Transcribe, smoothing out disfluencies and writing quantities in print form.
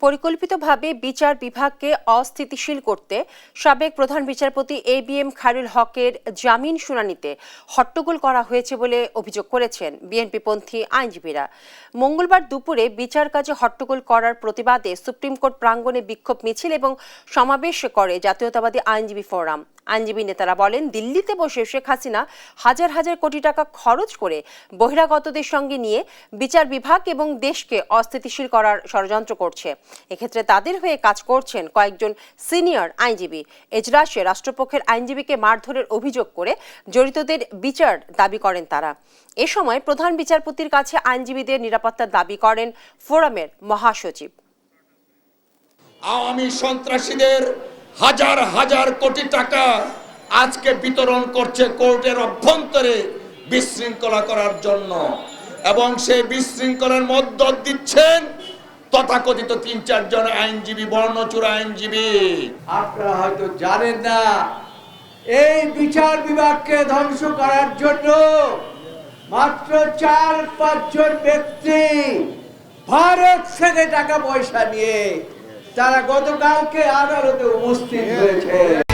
পরিকল্পিতভাবে বিচার বিভাগকে অস্থিতিশীল করতে সাবেক প্রধান বিচারপতি এবিএম খায়রুল হকের জামিন শুনানিতে হট্টগোল করা হয়েছে বলে অভিযোগ করেছেন বিএনপিপন্থী আইনজীবীরা। মঙ্গলবার দুপুরে বিচার কাজে হট্টগোল করার প্রতিবাদে সুপ্রিম কোর্ট প্রাঙ্গণে বিক্ষোভ মিছিল এবং সমাবেশ করে জাতীয়তাবাদী আইনজীবী ফোরাম। আইনজীবী নেতারা বলেন, দিল্লিতে বসে শেখ হাসিনা হাজার হাজার কোটি টাকা খরচ করে বহিরাগতদের সঙ্গে নিয়ে বিচার বিভাগ এবং দেশকে অস্থিতিশীল করার ষড়যন্ত্র করছে। এক্ষেত্রে তাদের হয়ে কাজ করছেন কয়েকজন সিনিয়র আইনজীবী। এজলাসে রাষ্ট্রপক্ষের আইনজীবীকে মারধরের অভিযোগ করে জড়িতদের বিচার দাবি করেন তারা। এ সময় প্রধান বিচারপতির কাছে আইনজীবীদের নিরাপত্তার দাবি করেন ফোরামের মহাসচিব। আওয়ামী সন্ত্রাসীদের হাজার হাজার কোটি টাকা আজকে বিতরণ করছে কোর্টের অভ্যন্তরে বিশৃঙ্খলা করার জন্য, এবং সেই বিশৃঙ্খলার মধ্য দিচ্ছেন তথাকথিত ৩-৪ জন আইনজীবী, বর্ণচোরা আইনজীবী। আপনারা হয়তো জানেন না, এই বিচার বিভাগকে ধ্বংস করার জন্য মাত্র ৪-৫ জন ব্যক্তি ভারত থেকে টাকা পয়সা নিয়ে তারা গতকালকে আদালতে উপস্থিত হয়েছে।